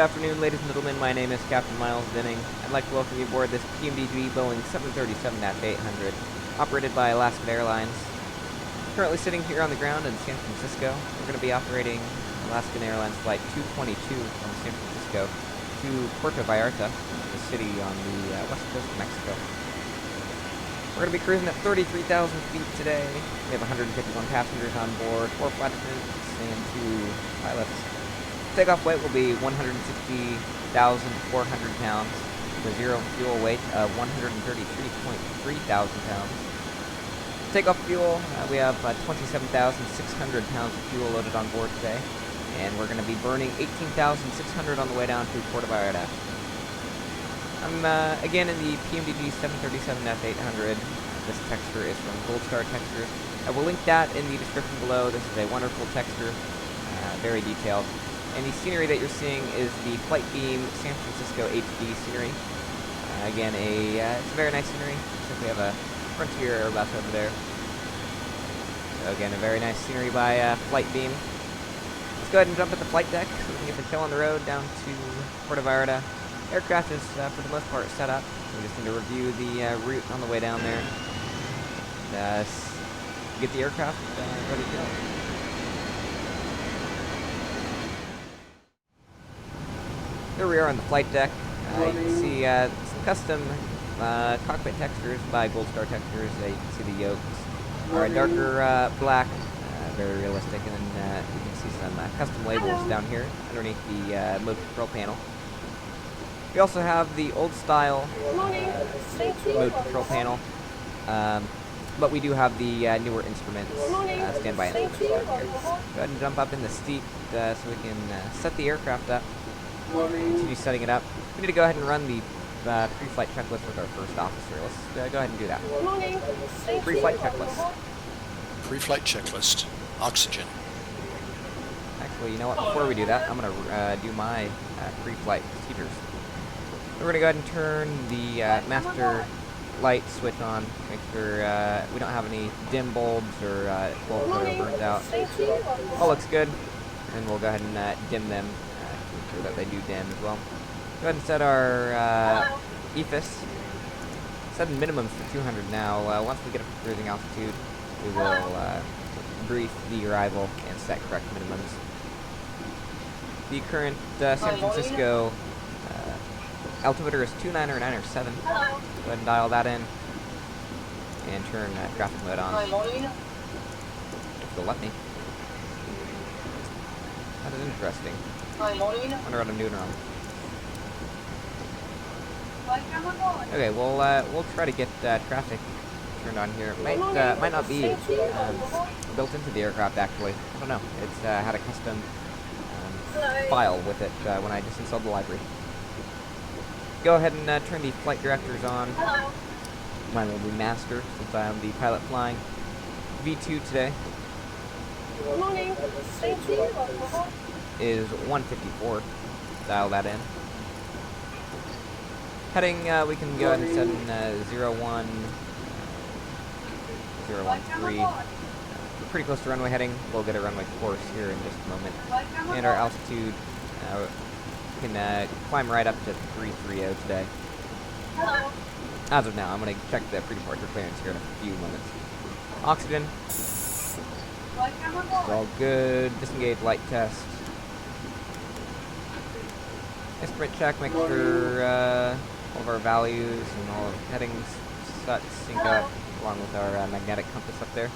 afternoon, ladies and gentlemen. My name is Captain Miles Denning. I'd like to welcome you aboard this PMDG Boeing 737-800, operated by Alaska Airlines. Currently sitting here on the ground in San Francisco. We're going to be operating Alaskan Airlines Flight 222 from San Francisco to Puerto Vallarta, the city on the west coast of Mexico. We're going to be cruising at 33,000 feet today. We have 151 passengers on board, 4 flight attendants, and 2 pilots. Takeoff weight will be 160,400 pounds, with zero fuel weight of 133.3 thousand pounds. Takeoff fuel, we have 27,600 pounds of fuel loaded on board today, and we're going to be burning 18,600 on the way down to Puerto Vallarta. I'm again in the PMDG 737-800. This texture is from Gold Star Textures. I will link that in the description below. This is a wonderful texture, very detailed. And the scenery that you're seeing is the Flightbeam San Francisco HD scenery. Again, it's a very nice scenery. Except we have a Frontier Airbus over there. So again, a very nice scenery by Flightbeam. Let's go ahead and jump at the flight deck so we can get the show on the road down to Puerto Vallarta. Aircraft is, for the most part, set up. We just need to review the route on the way down there. And, get the aircraft ready to go. Here we are on the flight deck. You can see some custom cockpit textures by Gold Star Textures. You can see the yolks are a darker black, very realistic, and then you can see some custom labels down here underneath the mode control panel. We also have the old style mode control panel, but we do have the newer instruments, standby instruments down here. Go ahead and jump up in the seat so we can set the aircraft up. Continue setting it up. We need to go ahead and run the pre-flight checklist with our first officer. Let's go ahead and do that. Pre-flight checklist. Pre-flight checklist. Oxygen. Actually, you know what? Before we do that, I'm going to do my pre-flight procedures. We're going to go ahead and turn the master light switch on. Make sure we don't have any dim bulbs or bulbs that are burned out. All looks good. And we'll go ahead and dim them. Sure that they do dim as well. Go ahead and set our EFIS. Set minimums for 200 now. Once we get up to cruising altitude, we will brief the arrival and set correct minimums. The current San Francisco altimeter is 29907. Go ahead and dial that in and turn traffic mode on. If they'll let me. That is interesting. I wonder what I'm doing wrong. Okay, we'll try to get traffic turned on here. Might not be built into the aircraft actually. I don't know. It's had a custom file with it when I just installed the library. Go ahead and turn the flight directors on. Mine will be master since I am the pilot flying V2 today. Is 154. Dial that in. Heading, we can go ahead and set in 01, 013. We're pretty close to runway heading. We'll get a runway course here in just a moment. And our altitude, we can climb right up to 330 today. As of now, I'm going to check the pre-departure clearance here in a few moments. Oxygen. It's all good. Disengage light test. Instrument check, make sure all of our values and all of the headings sync up, along with our magnetic compass up there.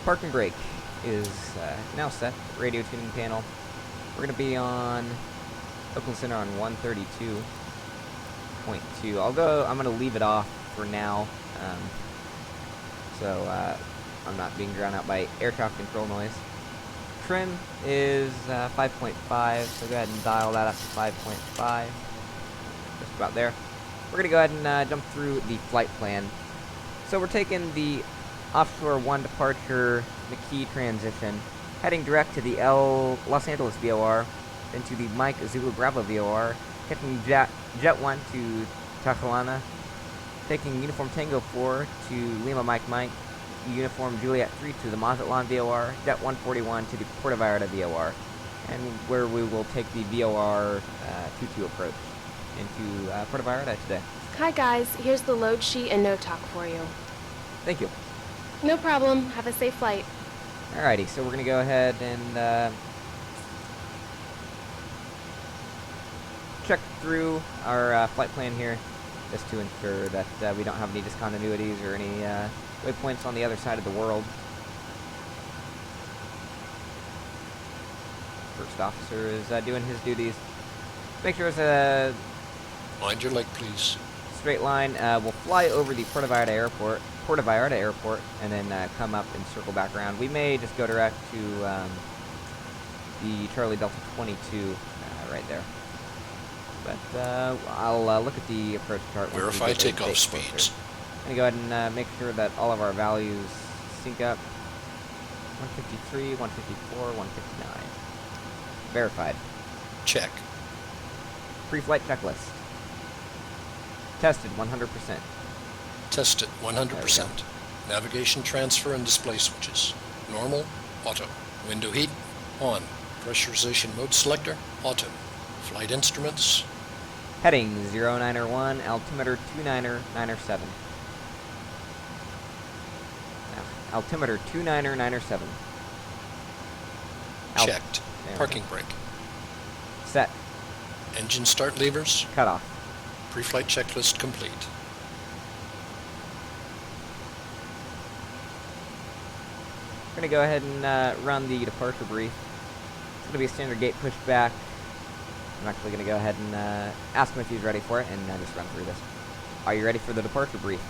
Park and brake is now set. Radio tuning panel. We're going to be on Oakland Center on 132.2. I'm going to leave it off for now, so I'm not being drowned out by air traffic control noise. Trim is 5.5, so go ahead and dial that up to 5.5. Just about there. We're going to go ahead and jump through the flight plan. So we're taking the offshore 1 departure McKee transition, heading direct to the Los Angeles VOR, then to the Mike Zulu Bravo VOR, catching Jet 1 to Tachalana, taking Uniform Tango 4 to Lima Mike Mike, Uniform Juliet 3 to the Mazatlan VOR, Jet 141 to the Puerto Vallarta VOR. and where we will take the VOR 22 approach into Puerto Vallarta today. Hi guys, here's the load sheet and note talk for you. Thank you. No problem. Have a safe flight. Alrighty, so we're going to go ahead and check through our flight plan here, just to ensure that we don't have any discontinuities or any waypoints on the other side of the world. First officer is doing his duties. Make sure it's a Mind your leg, please. straight line. We'll fly over the Puerto Vallarta Airport, and then come up and circle back around. We may just go direct to the Charlie Delta 22 right there. But I'll look at the approach chart. Verify takeoff speeds. I'm going to go ahead and make sure that all of our values sync up. 153, 154, 159. Verified. Check. Pre-flight checklist. Tested 100%. Tested 100%. Navigation transfer and display switches. Normal, auto. Window heat, on. Pressurization mode selector, auto. Flight instruments. Heading 0901, altimeter 29907. Altimeter 29907. Checked. Parking brake. Set. Engine start levers. Cut off. Pre-flight checklist complete. We're going to go ahead and run the departure brief. It's going to be a standard gate pushback. I'm actually going to go ahead and ask him if he's ready for it, and just run through this. Are you ready for the departure brief?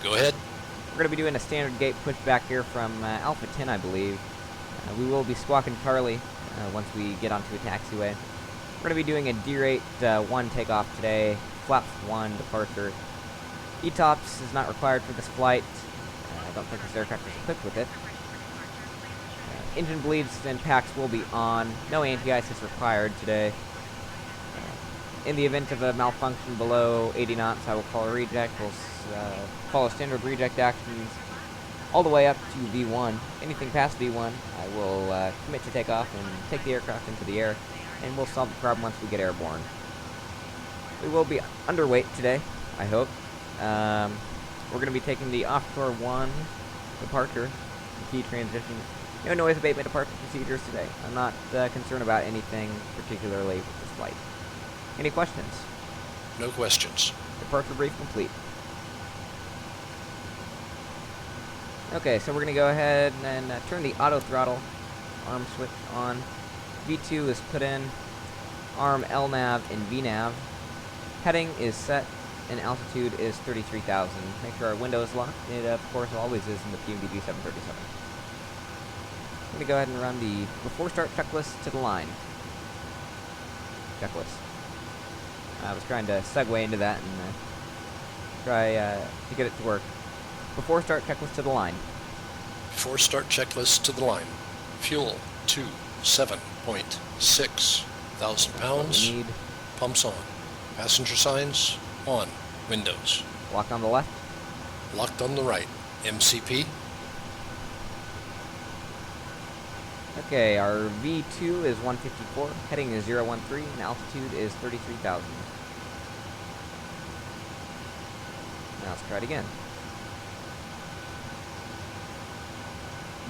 Go ahead. We're going to be doing a standard gate pushback here from Alpha 10, I believe. We will be squawking Charlie once we get onto a taxiway. We're going to be doing a D-rate 1 takeoff today, flaps 1 departure. ETOPS is not required for this flight. I don't think this aircraft is equipped with it. Engine bleeds and packs will be on. No anti-ice is required today. In the event of a malfunction below 80 knots, I will call a reject. We'll follow standard reject actions all the way up to V1. Anything past V1, I will commit to takeoff and take the aircraft into the air, and we'll solve the problem once we get airborne. We will be underweight today, I hope. We're going to be taking the offshore 1 departure, the key transition. No noise abatement departure procedures today. I'm not concerned about anything particularly with this flight. Any questions? No questions. Departure brief complete. Okay, so we're going to go ahead and turn the auto throttle arm switch on. V2 is put in. Arm LNAV and VNAV. Heading is set, and altitude is 33,000. Make sure our window is locked. It, of course, always is in the PMDG 737. I'm going to go ahead and run the before start checklist to the line. Checklist. I was trying to segue into that and try to get it to work. Before start checklist to the line. Before start checklist to the line. Fuel to 7.6 thousand pounds. Need. Pumps on. Passenger signs on. Windows. Lock on the left. Locked on the right. MCP. Okay, our V2 is 154, heading is 013, and altitude is 33,000. Now let's try it again.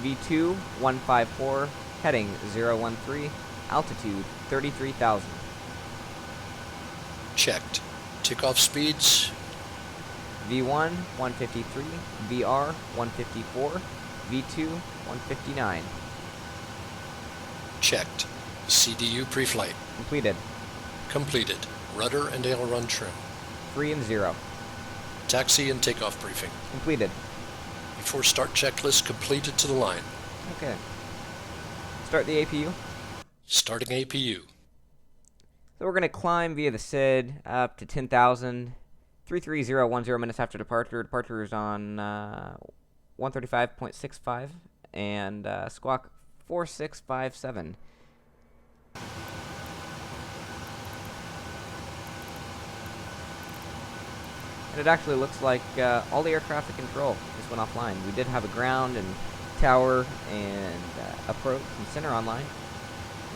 V2, 154, heading 013, altitude 33,000. Checked. Takeoff speeds. V1, 153, VR, 154, V2, 159. Checked. CDU pre-flight. Completed. Completed. Rudder and aileron trim. 3 and 0. Taxi and takeoff briefing. Completed. Before start checklist completed to the line. Okay. Start the APU. Starting APU. So we're going to climb via the SID up to 10,000. 33010 minutes after departure. Departure is on 135.65 and squawk 4657. And it actually looks like all the air traffic control just went offline. We did have a ground and tower and approach and center online.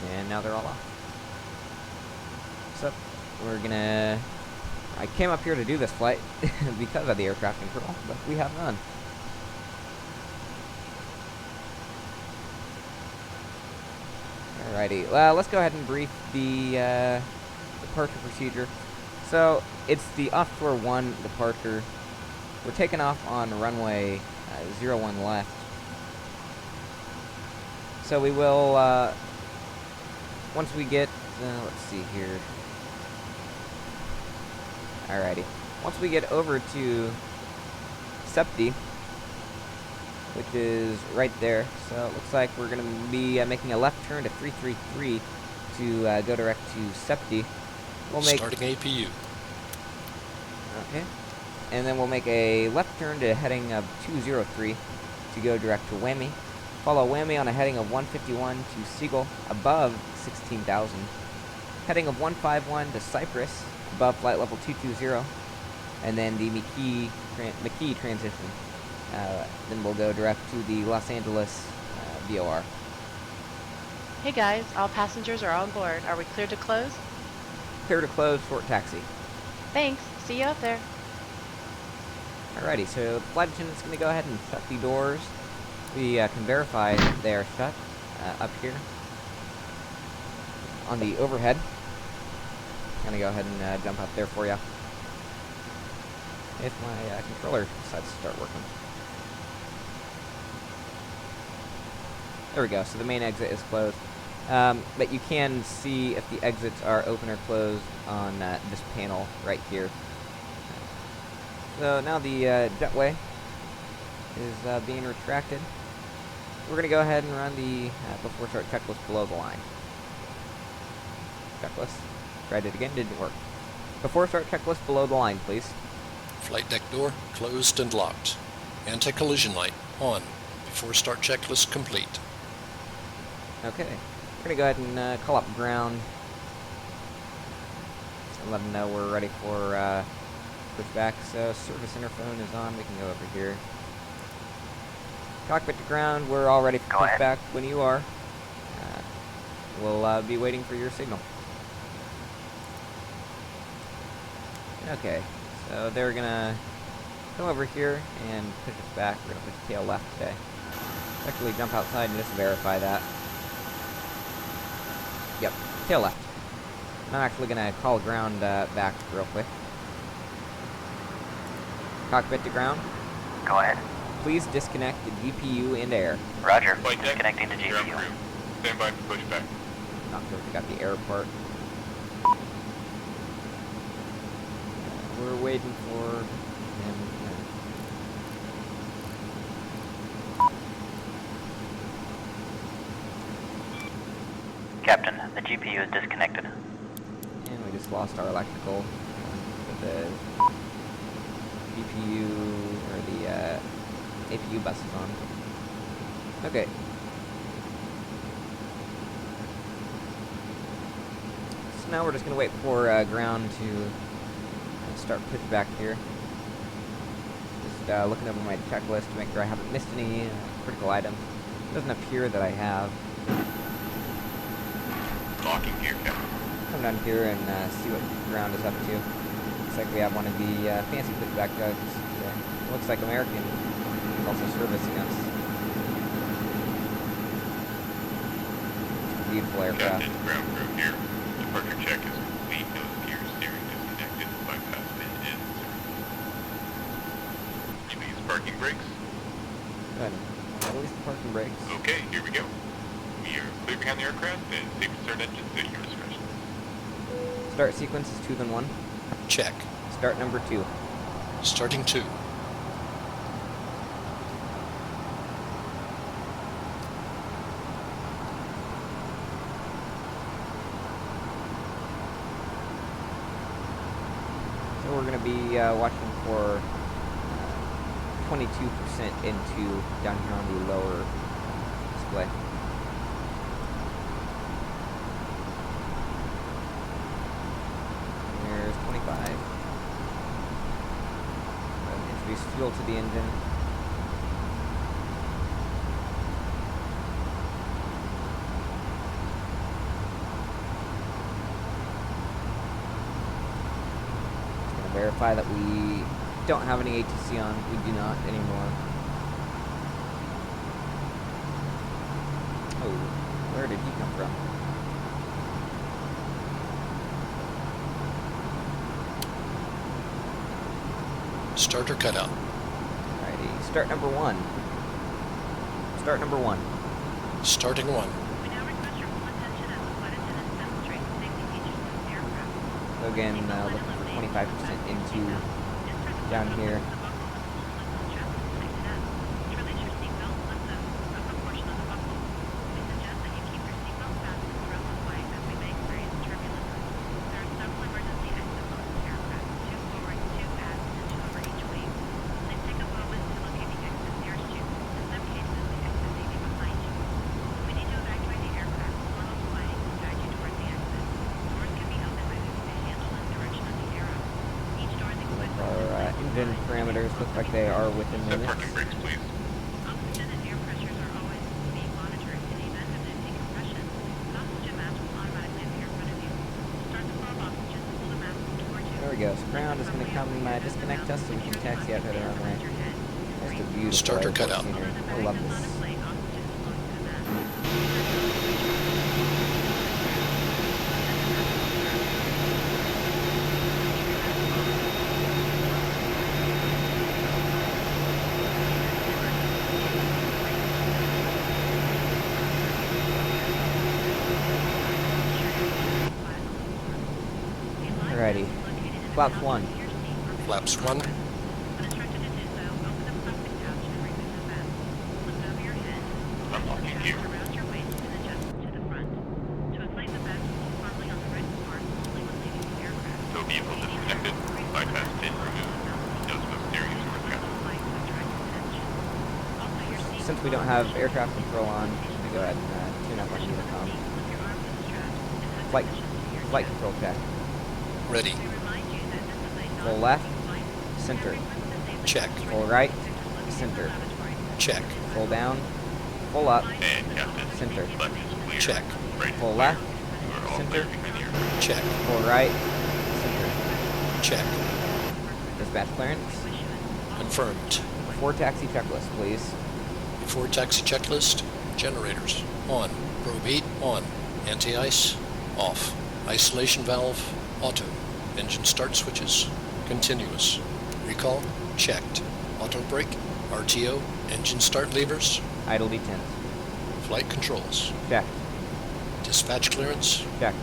And now they're all off. So, we're gonna... I came up here to do this flight because of the aircraft control, but we have none. Alrighty, well, let's go ahead and brief the departure procedure. So, it's the offshore 1 departure. We're taking off on runway 01 left. So we will, once we get, let's see here. Alrighty. Once we get over to Septi, which is right there, so it looks like we're going to be making a left turn to 333 to go direct to Septi. We'll make... Starting APU. Okay. And then we'll make a left turn to heading of 203 to go direct to Whammy. Follow Whammy on a heading of 151 to Seagull above 16,000. Heading of 151 to Cyprus above flight level 220. And then the McKee transition. Then we'll go direct to the Los Angeles VOR. Hey guys, all passengers are on board. Are we clear to close? Clear to close, short taxi. Thanks. See you out there. Alrighty, so the flight attendant's going to go ahead and shut the doors. We can verify they are shut up here on the overhead. I'm going to go ahead and jump up there for you. If my controller decides to start working. There we go, so the main exit is closed. But you can see if the exits are open or closed on this panel right here. So now the jetway is being retracted. We're going to go ahead and run the before start checklist below the line. Checklist. Tried it again, didn't work. Before start checklist below the line, please. Flight deck door closed and locked. Anti-collision light on. Before start checklist complete. Okay. We're going to go ahead and call up ground. And let them know we're ready for pushback. So service interphone is on. We can go over here. Cockpit to ground. We're all ready for pushback when you are. We'll be waiting for your signal. Okay. So they're going to come over here and push us back. We're going to push tail left today. Actually jump outside and just verify that. Yep, tail left. And I'm actually going to call ground back real quick. Cockpit to ground. Go ahead. Please disconnect the GPU and air. Roger. Flight deck, Disconnecting the ground GPU. crew. Stand by for pushback. Not sure if we got the air part. We're waiting for him. Captain, the GPU is disconnected. And we just lost our electrical. But the GPU, or the APU bus is on. Okay. So now we're just going to wait for ground to start pushback here. Just looking over my checklist to make sure I haven't missed any critical items. It doesn't appear that I have. Locking gear, Captain. Come down here and see what ground is up to. Looks like we have one of the fancy pushback jugs. Looks like American is also servicing us. Beautiful aircraft. Captain, ground crew here. Departure check is complete. Nose gear steering disconnected. Bypass bin is release parking brakes. Go ahead. Release the parking brakes. Okay, here we go. We are clear behind the aircraft and safe to start engines at your discretion. Start sequence is 2 then 1. Check. Start number 2. Starting 2. So we're going to be watching for 22% into down here on the lower display. There's 25. Introduce fuel to the engine. verify that we don't have any ATC on. We do not anymore. Oh, where did he come from? Starter cutout. Alrighty, start number 1. Start number 1. Starting 1. We now request your full attention as the flight attendants demonstrate the safety features of this aircraft. So again, looking for 25% into down here. Engine parameters look like they are within Set limits. parking brakes, please. Oxygen and air pressures are always being monitored. In the event of a decompression, an oxygen mask will automatically appear in front of you. Start the flow of oxygen, pull the mask towards you. There we go. So ground is going to come disconnect us so we can taxi out to the runway. Just a beautiful Starter airport cutout. scenery. I love this. Alrighty. Flaps 1. Flaps 1. Unlocking gear. Tow vehicle disconnected. Bypass pin removed. Nose move steering towards captain. Since we don't have aircraft control on, I'm going to go ahead and tune up our intercom. Flight control check. Ready. Full left, center. Check. Full right, center. Check. Full down, full up, And captain. center. Left is clear. Check. Right is Full clear. left, You are all center. clear behind the aircraft. Check. Full right, center. Check. Dispatch clearance. Confirmed. Before taxi checklist, please. Before taxi checklist, generators on. Probe heat on. Anti-ice off. Isolation valve auto. Engine start switches continuous. Recall checked. Auto brake, RTO, engine start levers, Idle detent. flight controls. Checked. Dispatch clearance Checked.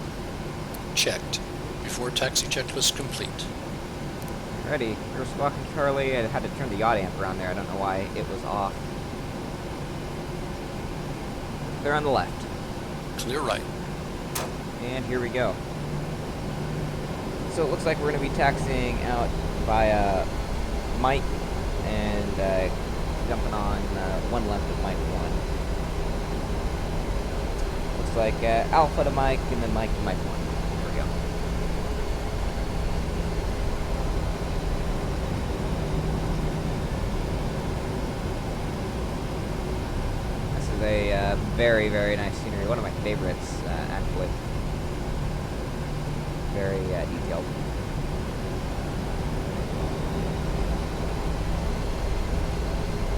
checked. Before taxi checklist complete. Ready. You're squawking Charlie. I had to turn the yacht amp around there. I don't know why it was off. They're on the left. Clear right. And here we go. So it looks like we're going to be taxiing out via Mike and jumping on one left of Mike 1. Looks like Alpha to Mike and then Mike to Mike 1. There we go. This is a very, very nice scenery. One of my favorites, actually. Very detailed.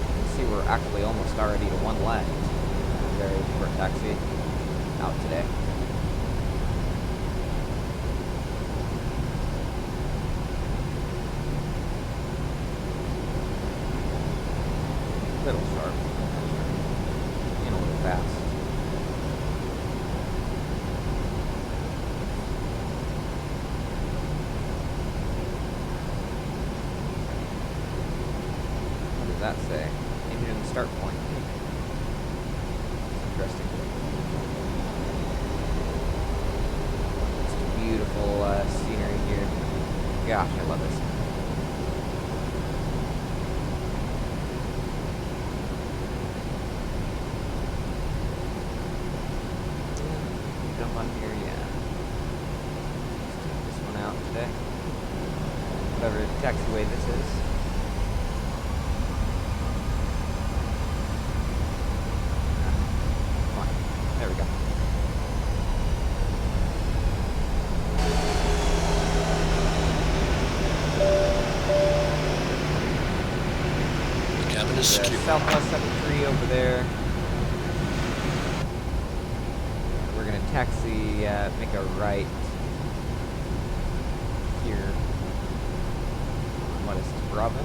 You can see we're actually almost already to one left. Very short taxi out today. Little sharp. And a little fast. What does that say? Engine start point. Interesting. It's beautiful scenery here. Gosh, I love this. Jump on here, yeah. Let's take this one out today. Whatever taxiway this is. Come on. There we go. Skew. Southwest 73 over there. We're gonna taxi, make a right here. What is this, Bravo?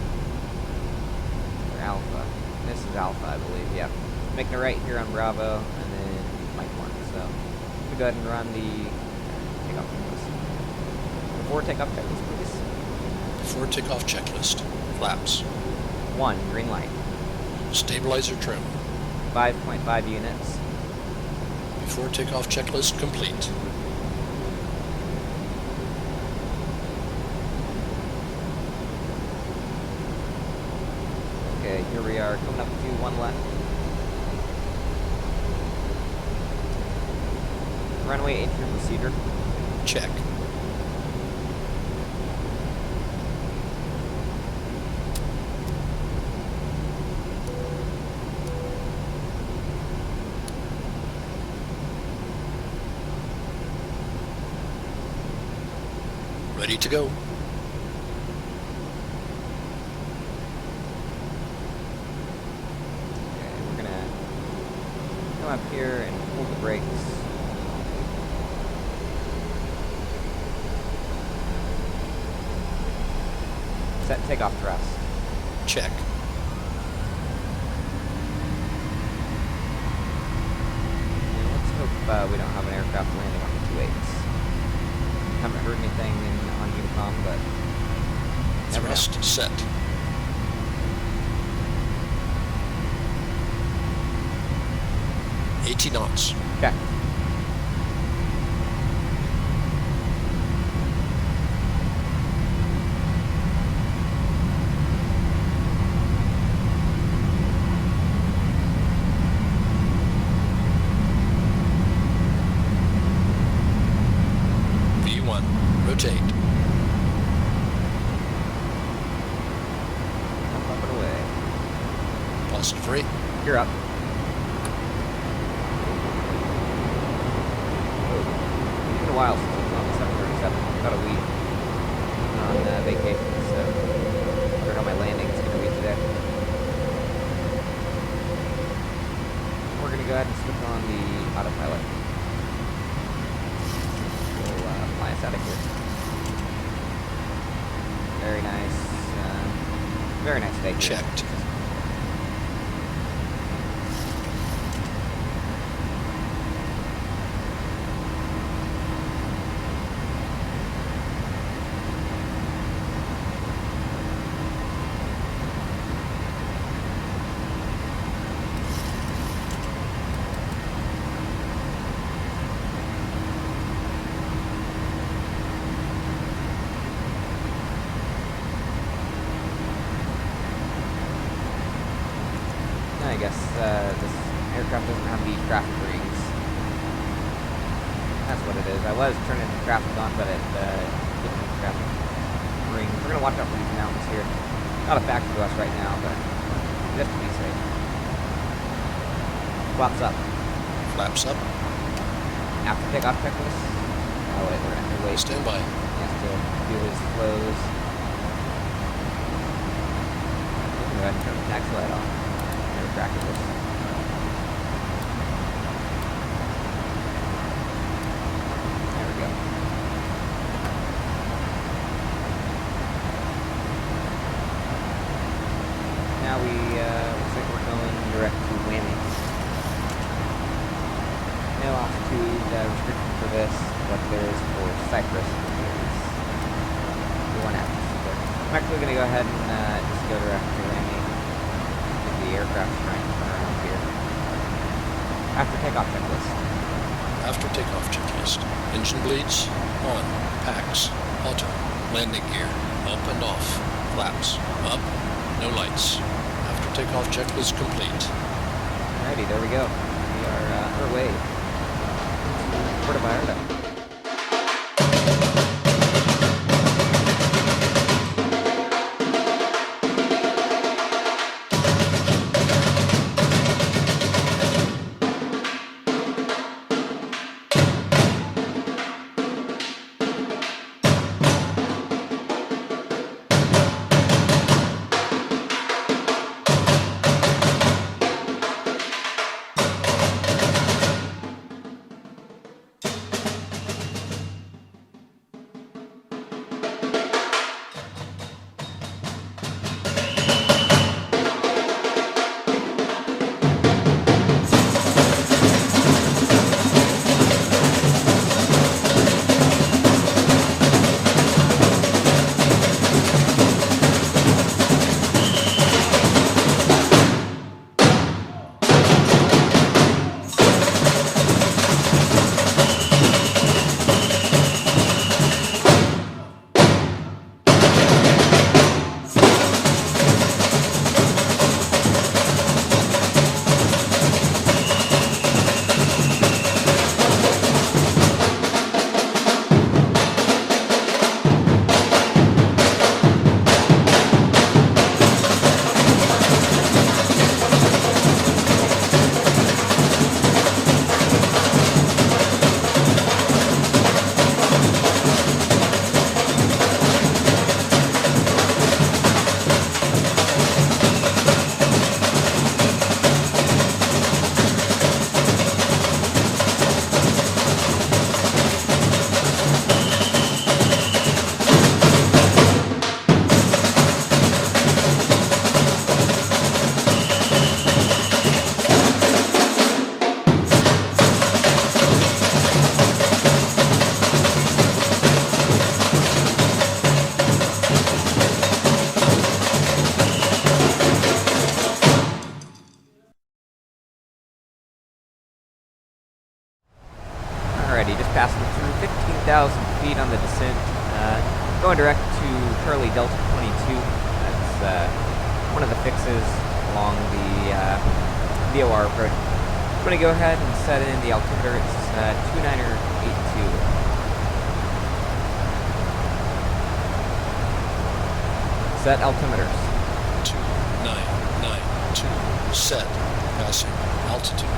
Or Alpha? This is Alpha, I believe, yeah. Making a right here on Bravo, and then Mike 1, so we go ahead and run the takeoff checklist. Before takeoff checklist, please. Before takeoff checklist. Flaps. 1, green light. Stabilizer trim. 5.5 units. Before takeoff checklist complete. Okay, here we are, coming up to 1 left. Runway 8 from Cedar. Check. Ready to go. Okay, we're gonna come up here and pull the brakes. Set takeoff thrust. Check. And let's hope we don't have an aircraft landing on the 2.8s. Haven't heard anything on Unicom, but never know. Thrust set. $80 knots. Okay. V1. Rotate. Up and away. Positive rate. You're up. It's been a while since I was on the 737. About a week on vacation, so I wonder how my landing's going to be today. We're going to go ahead and switch on the autopilot. We'll fly us out of here. Very nice. Very nice day. here. Checked. I guess this aircraft doesn't have the traffic rings. That's what it is. I was turning the traffic on, but it didn't have traffic rings. We're going to watch out for these mountains here. Not a factor to us right now, but just to be safe. Flaps up. Flaps up. After takeoff checklist. Oh wait, we're going to have to wait. Stand by. He has to do his flows. We can go ahead and turn the taxi light on. Practice. There we go. Now we looks like we're going direct to Whammy. No altitude restriction for this, but there is for Cyprus, which is the one after Super. I'm actually going to go ahead and just go direct to Whammy. The aircraft trying to turn around here. After takeoff checklist. After takeoff checklist. Engine bleeds. On. Packs. Auto. Landing gear. Up and off. Flaps. Up. No lights. After takeoff checklist complete. Alrighty, there we go. We are on our way to Puerto Vallarta. Alrighty, just passing through 15,000 feet on the descent. Going direct to Charlie Delta 22. That's one of the fixes along the VOR approach. I'm going to go ahead and set in the altimeter. It's 2982. Set altimeters. 2992. Set. Passing. Altitude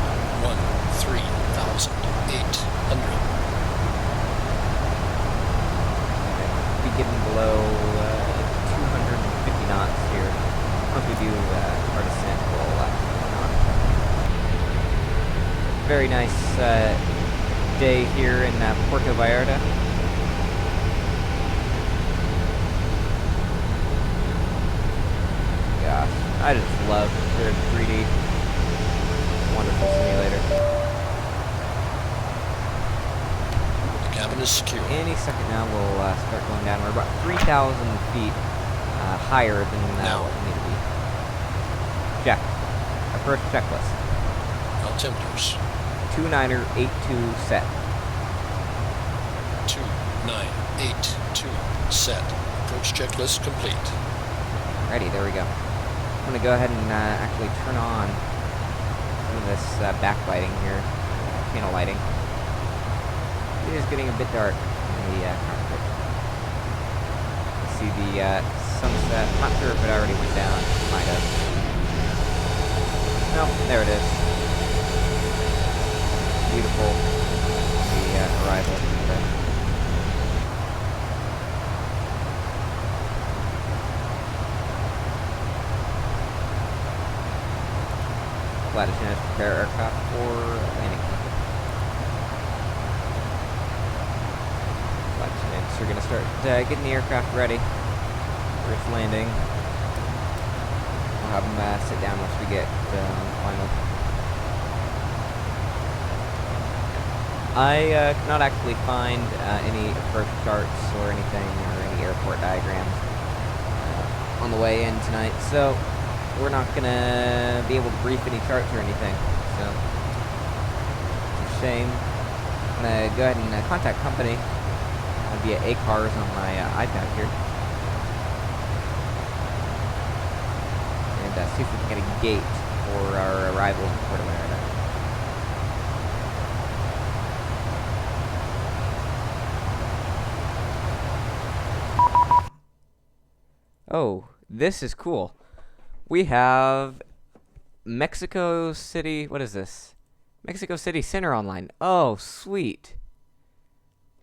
13,800. Be getting below 250 knots here. Once we do our descent, we'll come on. Very nice day here in Puerto Vallarta. Gosh, I just love their 3D. Wonderful simulator. The cabin is secure. Any second now we'll start going down. We're about 3,000 feet higher than what we need to be. Check. Our first checklist. Altimeters. 2982 set. 2982. Set. Approach checklist complete. Ready, there we go. I'm going to go ahead and actually turn on some of this backlighting here. Panel lighting. It is getting a bit dark in the cockpit. You see the sunset. I'm not sure if it already went down. It might have. Nope, there it is. Beautiful. The arrival of the day. Flight attendants prepare aircraft for landing. Flight attendants are going to start getting the aircraft ready for its landing. We'll have them sit down once we get on final. I cannot actually find any approach charts or anything, or any airport diagrams on the way in tonight, so we're not going to be able to brief any charts or anything, so it's a shame. I'm going to go ahead and contact company via ACARS on my iPad here. And see if we can get a gate for our arrival in Puerto Vallarta. Oh, this is cool. We have Mexico City, what is this? Mexico City Center online. Oh, sweet.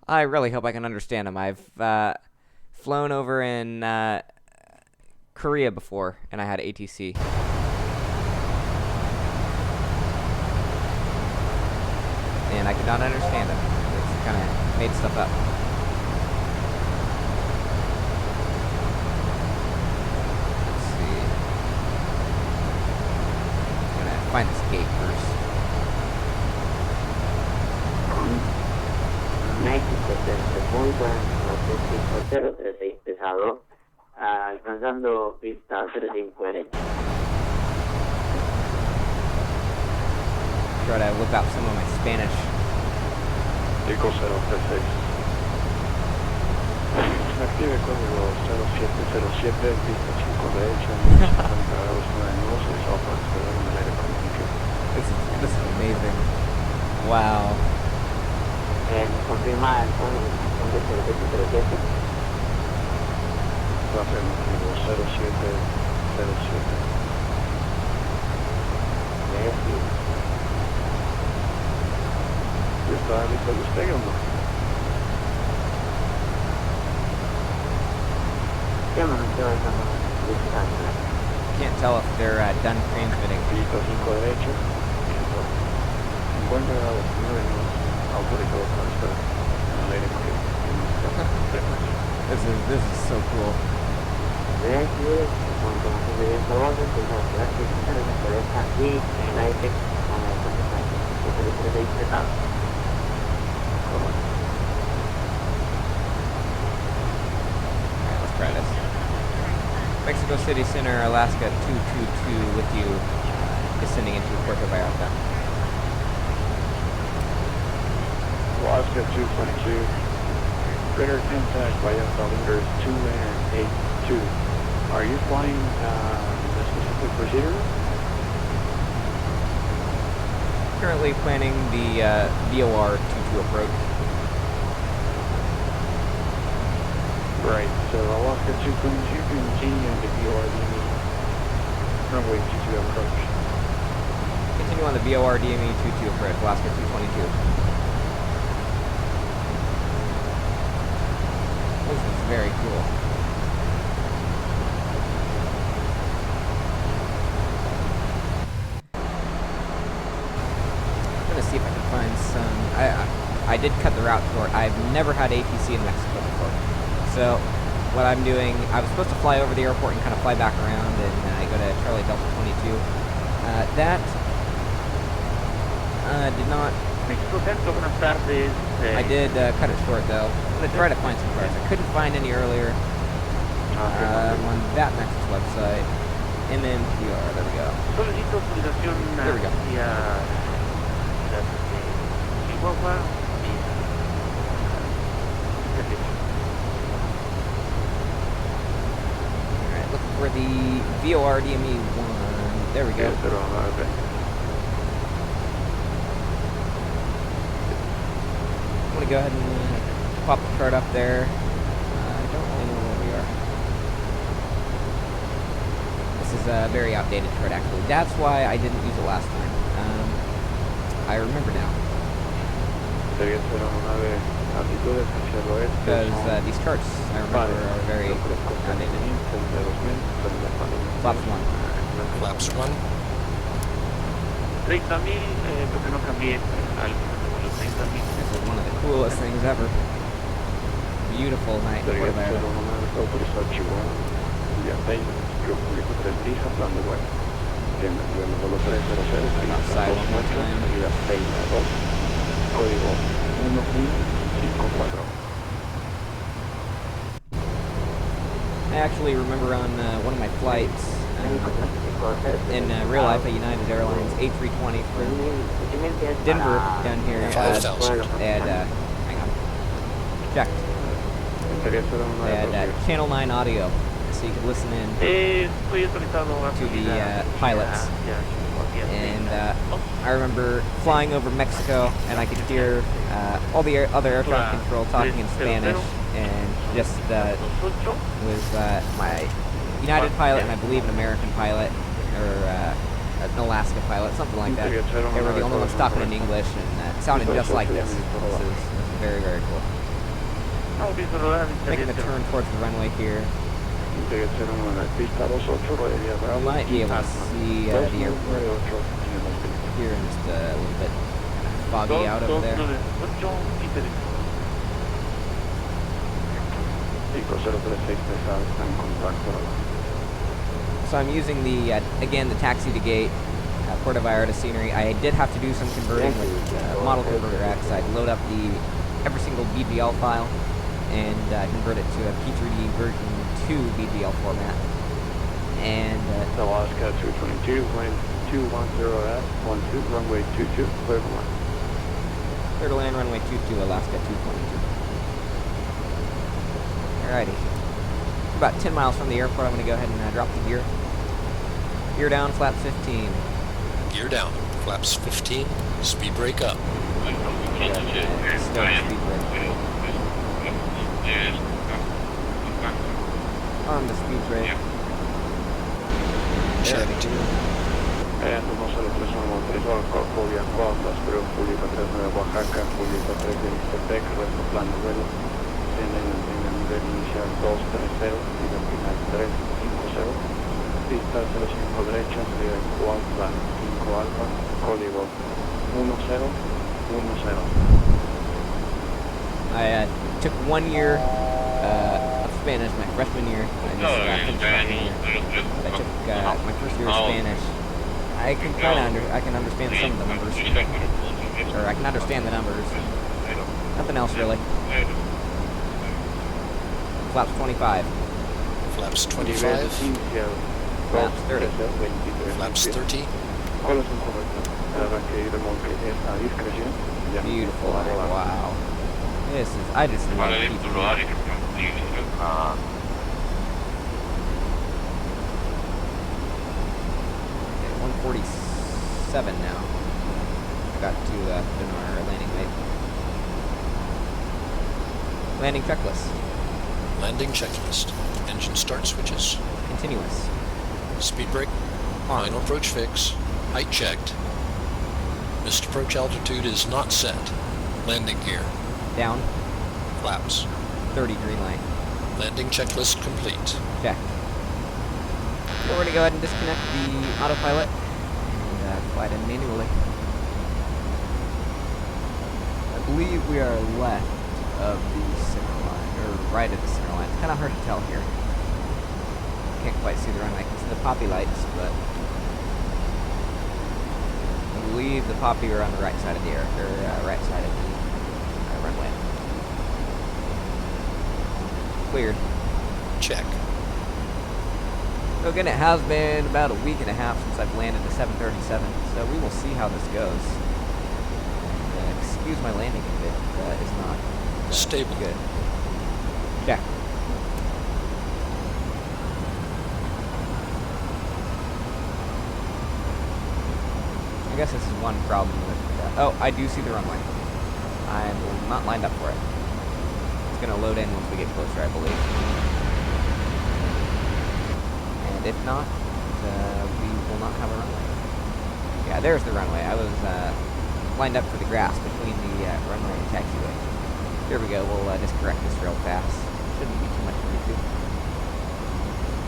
I really hope I can understand them. I've flown over in Korea before, and I had ATC. And I could not understand them. It's kind of made stuff up. Find this gate first. México se encuentra en 036 pesado, alcanzando pista 35 Try to whip out some of my Spanish. Eco 036. Active código 0707, pista 5 derecha, 50 grados 9 y software en el aire con This is amazing. Wow. Confirmar el código 0707. Rafael motivo 0707. ¿Está listo el despegue o no? Can't tell if they're done transmitting. Pista 5 derecha. 50 grados 9 autorizado transfer en el aire con This is so cool. Alright, let's try this. Mexico City Center, Alaska 222 with you, descending into Puerto Vallarta. Alaska 222. Radar contact Vallarta leaders 2 and 82. Are you flying a specific procedure? Currently planning the VOR 22 approach. Right, so Alaska 222 continue on the VORDME runway 22 approach. Continue on the VOR DME 22 approach, Alaska 222. This is very cool. I'm gonna see if I can find some. I did cut the route short. I've never had ATC in Mexico before. So what I'm doing, I was supposed to fly over the airport and kind of fly back around and go to Charlie Delta 22. That did not. I did cut it short though. I'm gonna try to find some cars. I couldn't find any earlier on that Nexus website. MMPR. There we go. There we go. Alright, looking for the VOR DME 1. There we go. I'm going to go ahead and pop the chart up there. I don't really know where we are. This is a very outdated chart, actually. That's why I didn't use it last time. I remember now. Because these charts, I remember, are very outdated. Flaps 1. Flaps 1. 30,000, porque no cambié algo. This is one of the coolest things ever. Beautiful night in Puerto Vallarta. Outside one more time. I actually remember on one of my flights in real life at United Airlines A320 from Denver down here. They had, hang on, checked. They had Channel 9 audio, so you could listen in to the pilots. And I remember flying over Mexico, and I could hear all the other air traffic control talking in Spanish, and just was my United pilot and I believe an American pilot, or an Alaska pilot, something like that. They were the only ones talking in English, and it sounded just like this. This is very, very cool. Making a turn towards the runway here. You might be able to see the airport here in just a little bit foggy out over there. So I'm using the, again, the taxi to gate Puerto Vallarta scenery. I did have to do some converting with Model Converter X. I'd load up every single BBL file and convert it to a P3D version 2 BBL format. And Alaska 222, wind 210 12, runway 22, clear to land. Clear to land, runway 22, Alaska 222. Alrighty. About 10 miles from the airport, I'm going to go ahead and drop the gear. Gear down, flaps 15. Gear down, flaps 15, speed brake up. Start speed brake. On the speed brake. Chevy 2. Somos el 313 Julián Rondas, pero Julieta 39 Oaxaca, Julieta 3 de Ixtepec, resto plan de vuelo. Tienen el nivel inicial 230 y el final 350. Pista 05 derecha, salida 4 5 alfa, código 1010. I took 1 year of Spanish, my freshman year. I just finished freshman year. But I took my first year of Spanish. I can I can understand some of the numbers, or I can understand the numbers. Nothing else really. Flaps 25. Flaps 25. Flaps 30. Flaps 30. que remolque es a discreción. Ya no Beautiful. puedo arreglar. Wow. This is, I just love P3D. Okay, 147 now. Got to put in our landing weight. Landing checklist. Landing checklist. Engine start switches. Continuous. Speed brake. On. Final approach fix. Height checked. Missed approach altitude is not set. Landing gear. Down. Flaps. 30 green light. Landing checklist complete. Check. So we're going to go ahead and disconnect the autopilot and fly it in manually. I believe we are left of the center line, or right of the center line. It's kind of hard to tell here. Can't quite see the runway. I can see the poppy lights, but I believe the poppy are on the right side of the air, or right side of the runway. Cleared. Check. So again, it has been about a week and a half since I've landed the 737, so we will see how this goes. Excuse my landing if it is not Stable. good. Check. I guess this is one problem with... oh, I do see the runway. I'm not lined up for it. It's going to load in once we get closer, I believe. And if not, we will not have a runway. Yeah, there's the runway. I was lined up for the grass between the runway and taxiway. Here we go. We'll just correct this real fast. Shouldn't be too much to do.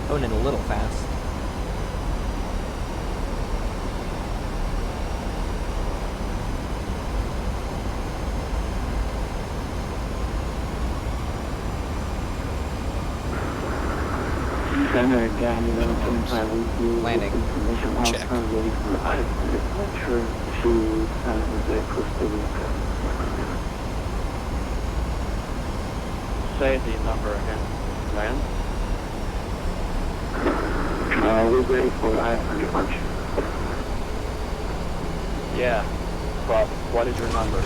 Going in a little fast. Landing. Check. Say the number again. Land. We're ready for departure. Yeah, but what is your number?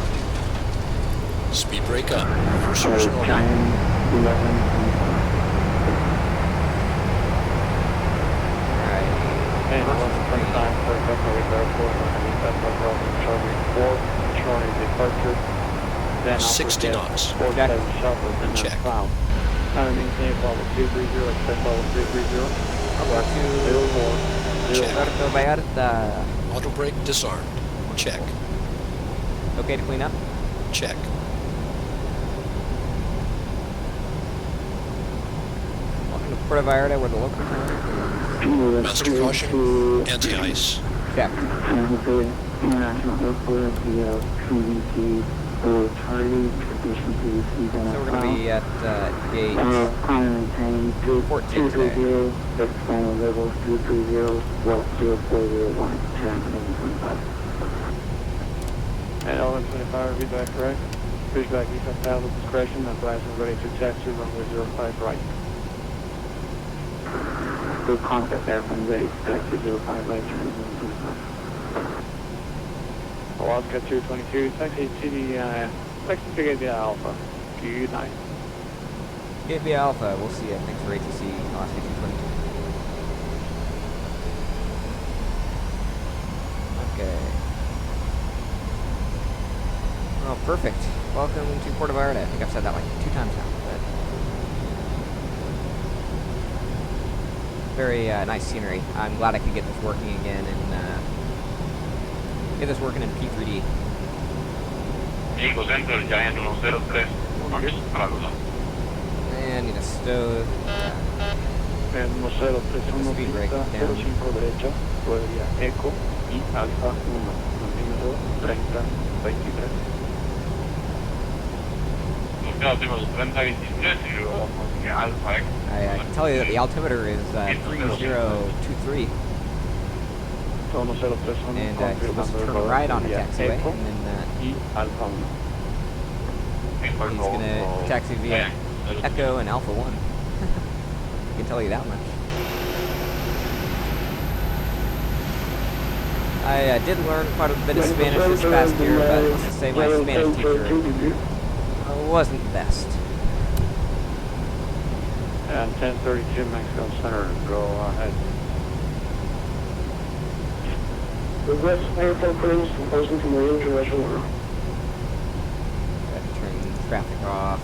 Speed brake up. First version order. 11. And once upon a time for Buffalo Airport, Charlie 4, Charlie departure. Then 60 knots. 47 shuttles and Check. then south. Maintain follow 230, expect follow 330. Over to Check. Puerto Vallarta. Auto brake disarmed. Check. Okay to clean up? Check. Welcome to Puerto Vallarta, where the local time is. Master caution. Anti-ice. Check. International Airport via CDC for Charlie, tradition to receive So we're going to be at gate 14 today. final level 230, walk 0401, and L125, read that correct? Pushback east of pilot discretion, advise and ready to taxi runway 05 right. Good contact airplane ready to taxi 05 right. Alaska 222, taxi to the, taxi to Gateway Alpha, Good night. Gateway Alpha, we'll see you. Thanks for ATC, Alaska 222. Okay. Oh, perfect. Welcome to Puerto Vallarta. I think I've said that like 2 times now, but... very nice scenery. I'm glad I could get this working again and get this working in P3D. Eagle Center, Giant 103, And need a stove. And 103, Speed brake down. 05 derecha, Florida Echo y Alfa 1, número 30, 23. I can tell you that the altimeter is 3023. So 103, And you're supposed to turn right on the taxiway, and then y Alfa 1. he's going to taxi via Echo and Alpha 1. I can tell you that much. I did learn quite a bit of Spanish this past year, but let's just say my Spanish teacher wasn't the best. And 1032 Mexico Center, go ahead. Request airport crews closing to Marine International. Turning traffic off.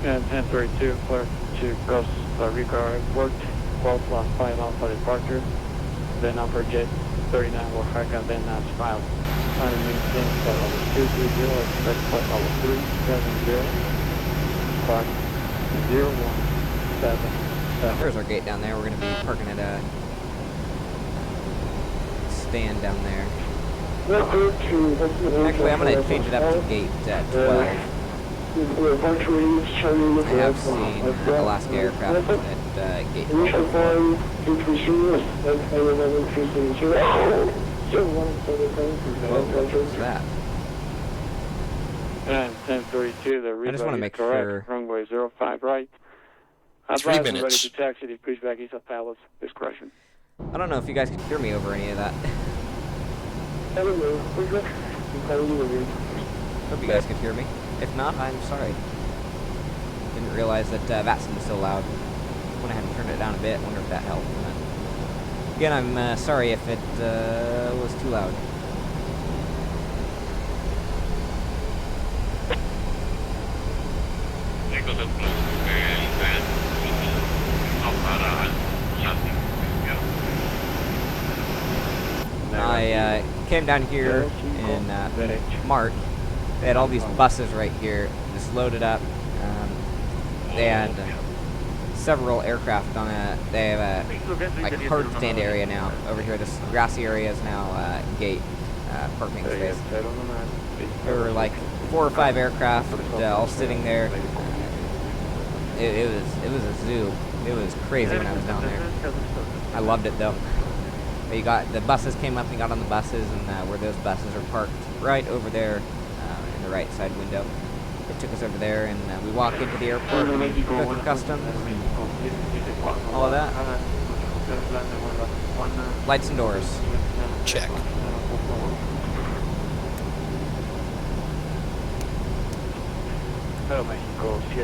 And 1032, clear to Costa Rica Airport, 12 last 5 Alpha departure, then upper jet 39 Oaxaca, then as filed. And maintain flight level 230, expect flight level 370, 50177. There's our gate down there. We're going to be parking at a stand down there. Actually, I'm going to change it up to gate 12. I have seen Alaska aircraft at gate 12 before. Whoa, what was that? And 1032, the I just want to make sure. Runway 05 right. 3 minutes. Ready to taxi, decrease back east of Palace, discretion. I don't know if you guys can hear me over any of that. Hope you guys could hear me. If not, I'm sorry. Didn't realize that Vatson was so loud. Went ahead and turned it down a bit. Wonder if that helped. But again, I'm sorry if it was too loud. I came down here in March. They had all these buses right here, just loaded up. They had several aircraft on it. They have a like hard stand area now over here. This grassy area is now gate parking space. There were like 4 or 5 aircraft all sitting there. It was a zoo. It was crazy when I was down there. I loved it though. But you got the buses came up and got on the buses, and where those buses are parked right over there in the right side window. It took us over there, and we walked into the airport, and go through customs, and all of that. Lights and doors. Check.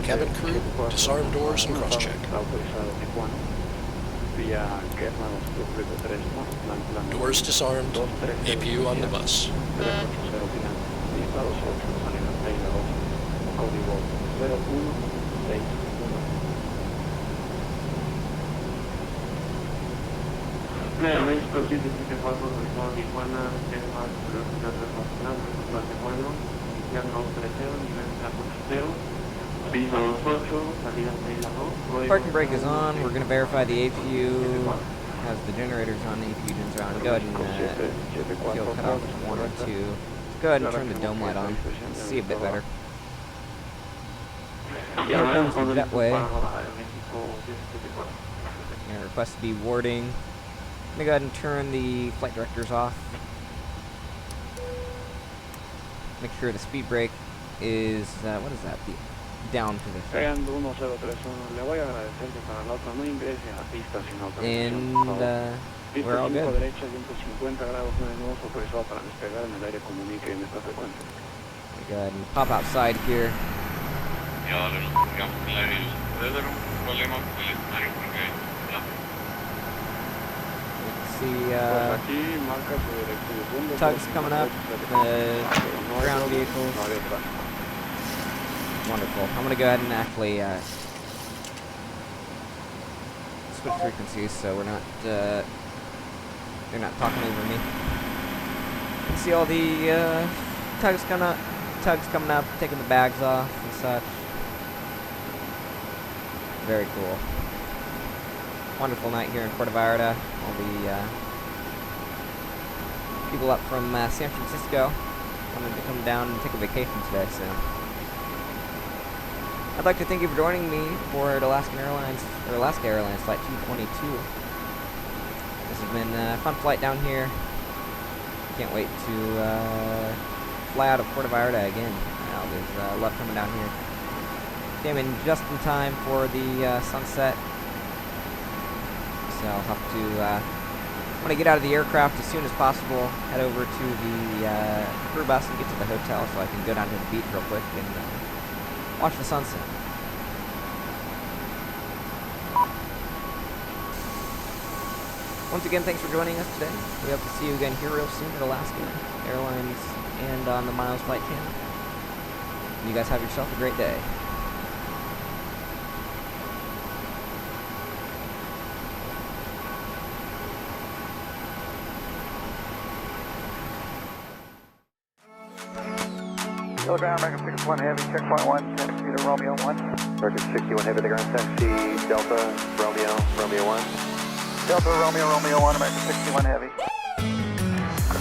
Cabin crew, disarm doors and cross-check. Doors disarmed, APU on the bus. Parking brake is on. We're going to verify the APU has the generators on. The APU gens are on. Go ahead and fuel cut off 1 or 2. Go ahead and turn the dome light on. See a bit better. Here comes the jetway. And request to be warding. I'm going to go ahead and turn the flight directors off. Make sure the speed brake is, what is that? The down position. And we're all good. Go ahead and pop outside here. Let's see, tugs coming up, ground vehicles. Wonderful. I'm going to go ahead and actually switch frequencies so we're not, they're not talking over me. You can see all the tugs coming up, taking the bags off and such. Very cool. Wonderful night here in Puerto Vallarta. All the people up from San Francisco wanted to come down and take a vacation today, so I'd like to thank you for joining me for Alaska Airlines Flight 222. This has been a fun flight down here. Can't wait to fly out of Puerto Vallarta again. I always love coming down here. Came in just in time for the sunset, so I'll have to want to get out of the aircraft as soon as possible, head over to the crew bus and get to the hotel so I can go down to the beach real quick and watch the sunset. Once again, thanks for joining us today. We hope to see you again here real soon at Alaska Airlines and on the Miles Flight channel. You guys have yourself a great day. Telegram, American 61 Heavy, checkpoint 1, taxi to Romeo 1. American 61 Heavy, the ground taxi, Delta, Romeo 1. Delta, Romeo 1, American 61 Heavy.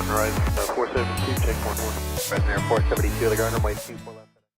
Rise, 472, checkpoint 1. Resident 472, the ground runway 24 left.